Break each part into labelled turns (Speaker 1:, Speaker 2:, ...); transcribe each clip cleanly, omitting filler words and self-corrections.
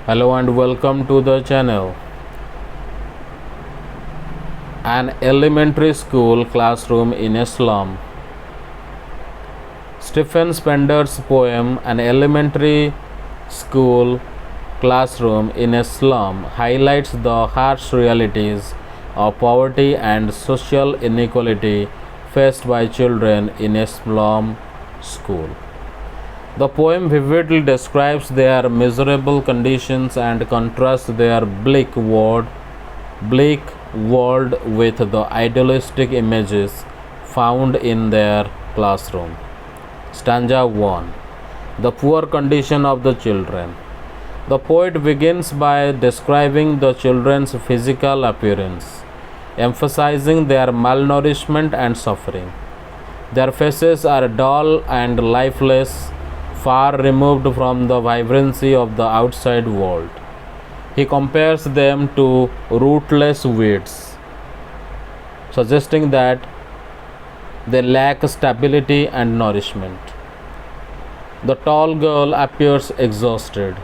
Speaker 1: Hello and welcome to the channel. An elementary school classroom in a slum. Stephen Spender's poem An Elementary School Classroom in a Slum highlights the harsh realities of poverty and social inequality faced by children in a slum school. The poem vividly describes their miserable conditions and contrasts their bleak world with the idealistic images found in their classroom. Stanza 1. The poor condition of the children. The poet begins by describing the children's physical appearance, emphasizing their malnourishment and suffering. Their faces are dull and lifeless, far removed from the vibrancy of the outside world. He compares them to rootless weeds, suggesting that they lack stability and nourishment. The tall girl appears exhausted.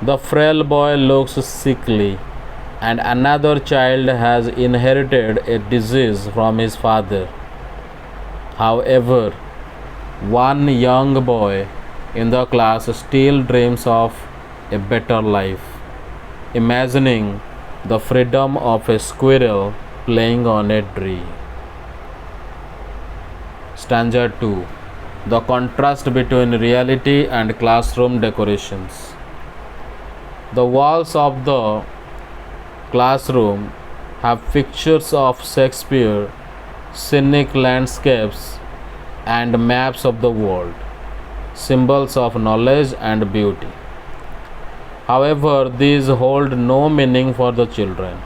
Speaker 1: The frail boy looks sickly, and another child has inherited a disease from his father. However, one young boy in the class still dreams of a better life, imagining the freedom of a squirrel playing on a tree. Stanza 2. The contrast between reality and classroom decorations. The walls of the classroom have pictures of Shakespeare, scenic landscapes, and maps of the world, symbols of knowledge and beauty. However, these hold no meaning for the children,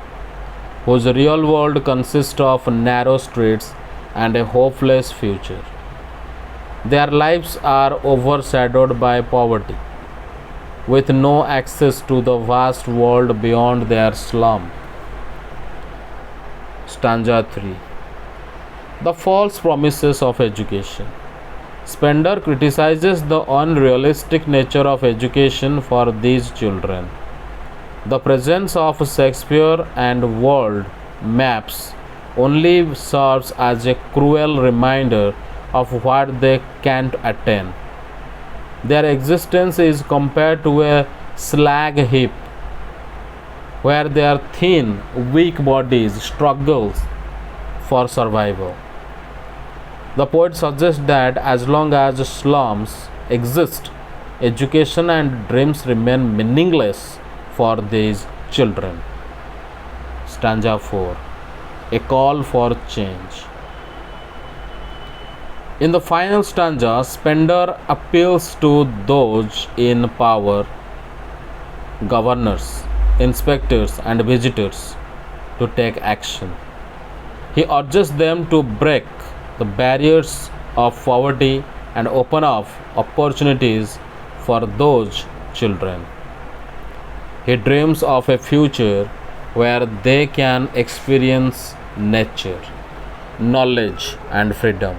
Speaker 1: whose real world consists of narrow streets and a hopeless future. Their lives are overshadowed by poverty, with no access to the vast world beyond their slum. Stanza 3. The false promises of education. Spender criticizes the unrealistic nature of education for these children. The presence of Shakespeare and world maps only serves as a cruel reminder of what they can't attain. Their existence is compared to a slag heap where their thin, weak bodies struggle for survival. The poet suggests that as long as slums exist, education and dreams remain meaningless for these children. Stanza 4. A call for change. In the final stanza, Spender appeals to those in power, governors, inspectors, and visitors, to take action. He urges them to break the barriers of poverty and open up opportunities for those children. He dreams of a future where they can experience nature, knowledge, and freedom.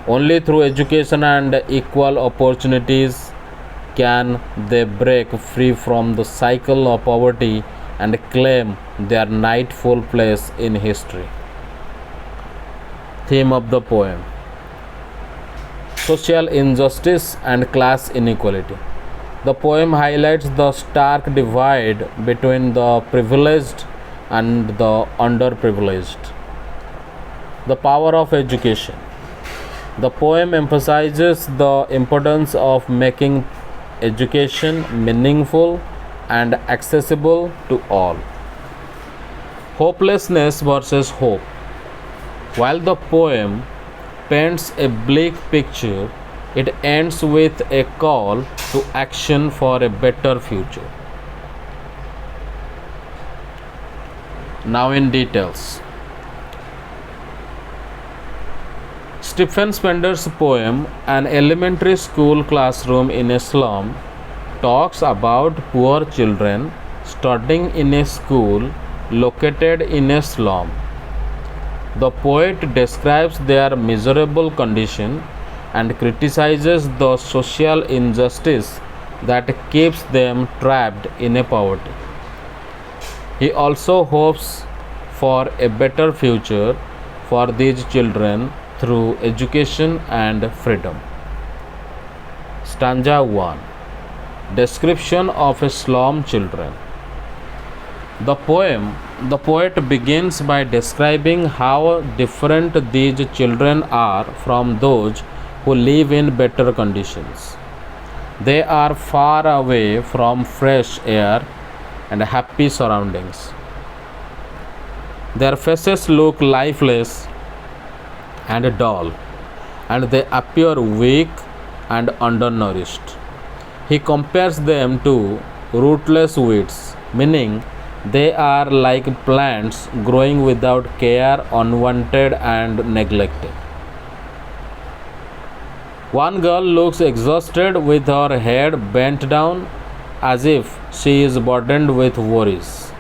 Speaker 1: Only through education and equal opportunities can they break free from the cycle of poverty and claim their rightful place in history. Theme of the poem: social injustice and class inequality. The poem highlights the stark divide between the privileged and the underprivileged. The power of education. The poem emphasizes the importance of making education meaningful and accessible to all. Hopelessness versus hope. While the poem paints a bleak picture, it ends with a call to action for a better future. Now in details. Stephen Spender's poem An Elementary School Classroom in a Slum talks about poor children studying in a school located in a slum. The poet describes their miserable condition and criticizes the social injustice that keeps them trapped in a poverty. He also hopes for a better future for these children through education and freedom. Stanza 1. Description of a slum children. The poet begins by describing how different these children are from those who live in better conditions. They are far away from fresh air and happy surroundings. Their faces look lifeless and dull, and they appear weak and undernourished. He compares them to rootless weeds, meaning they are like plants growing without care, unwanted and neglected. One girl looks exhausted with her head bent down as if she is burdened with worries.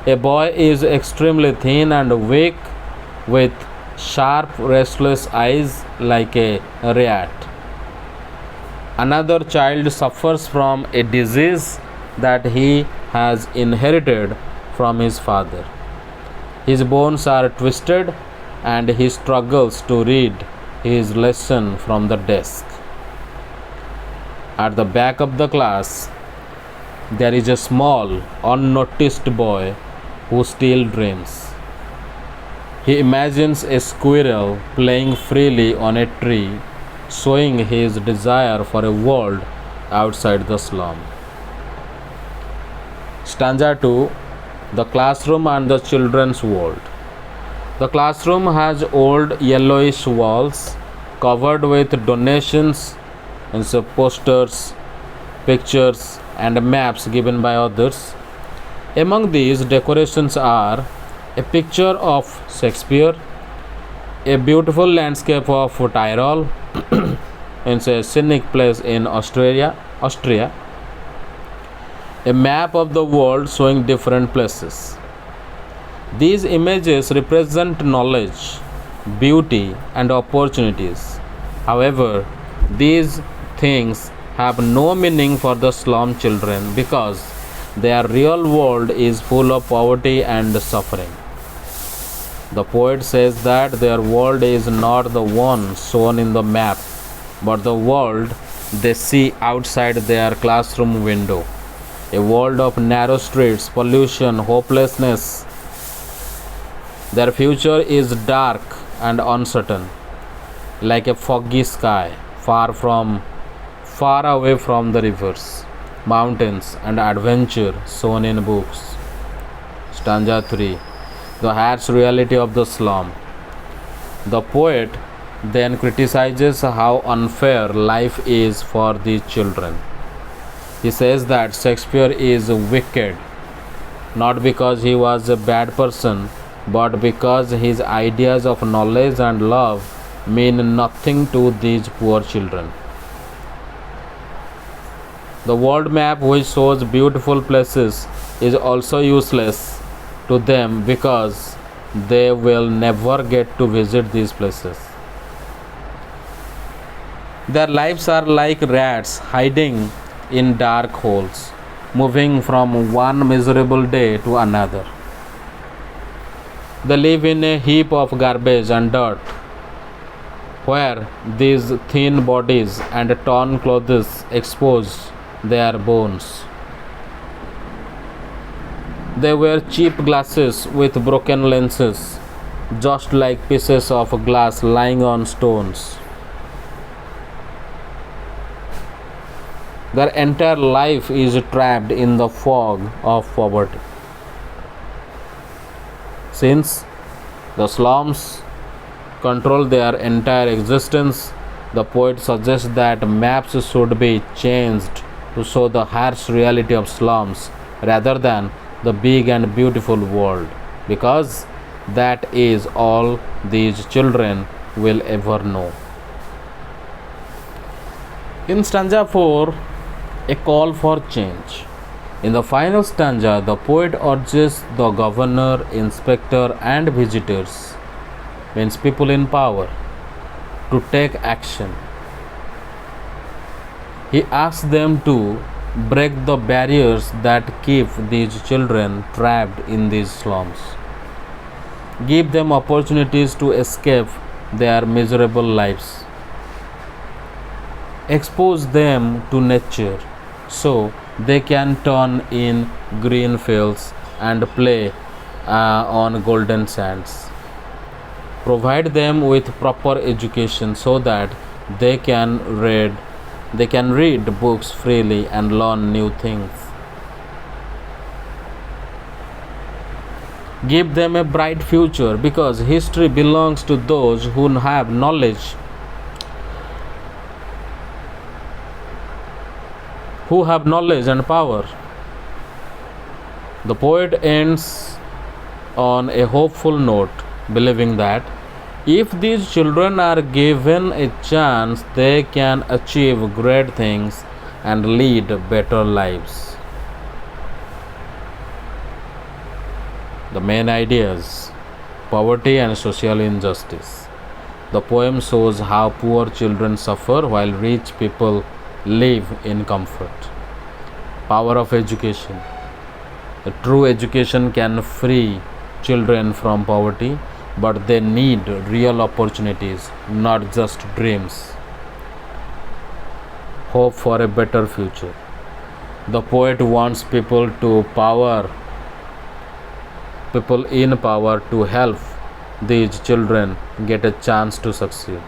Speaker 1: A boy is extremely thin and weak with sharp, restless eyes like a rat. Another child suffers from a disease that he has inherited from his father. His bones are twisted and he struggles to read his lesson from the desk. At the back of the class, there is a small, unnoticed boy who still dreams. He imagines a squirrel playing freely on a tree, showing his desire for a world outside the slum. Stanza 2. The classroom and the children's world. The classroom has old yellowish walls covered with donations and posters, pictures, and maps given by others. Among these decorations are a picture of Shakespeare, a beautiful landscape of Tyrol, it's a scenic place in Austria, a map of the world showing different places. These images represent knowledge, beauty, and opportunities. However, these things have no meaning for the slum children because their real world is full of poverty and suffering. The poet says that their world is not the one shown in the map, but the world they see outside their classroom window. A world of narrow streets, pollution, hopelessness. Their future is dark and uncertain, like a foggy sky, far away from the rivers, mountains, and adventure shown in books. Stanza 3. The harsh reality of the slum. The poet then criticizes how unfair life is for these children. He says that Shakespeare is wicked, not because he was a bad person, but because his ideas of knowledge and love mean nothing to these poor children. The world map, which shows beautiful places, is also useless to them because they will never get to visit these places. Their lives are like rats hiding in dark holes, moving from one miserable day to another. They live in a heap of garbage and dirt, where these thin bodies and torn clothes expose their bones. They wear cheap glasses with broken lenses, just like pieces of glass lying on stones. Their entire life is trapped in the fog of poverty. Since the slums control their entire existence, the poet suggests that maps should be changed to show the harsh reality of slums rather than the big and beautiful world, because that is all these children will ever know. In stanza 4, a call for change. In the final stanza, the poet urges the governor, inspector, and visitors, means people in power, to take action. He asks them to break the barriers that keep these children trapped in these slums, give them opportunities to escape their miserable lives, expose them to nature so they can turn in green fields and play on golden sands. Provide them with proper education so that they can read books freely and learn new things. Give them a bright future because history belongs to those who have knowledge, and power. The poet ends on a hopeful note, believing that if these children are given a chance, they can achieve great things and lead better lives. The main ideas: poverty and social injustice. The poem shows how poor children suffer while rich people live in comfort. Power of education. The true education can free children from poverty, but they need real opportunities, not just dreams. Hope for a better future. The poet wants people in power to help these children get a chance to succeed.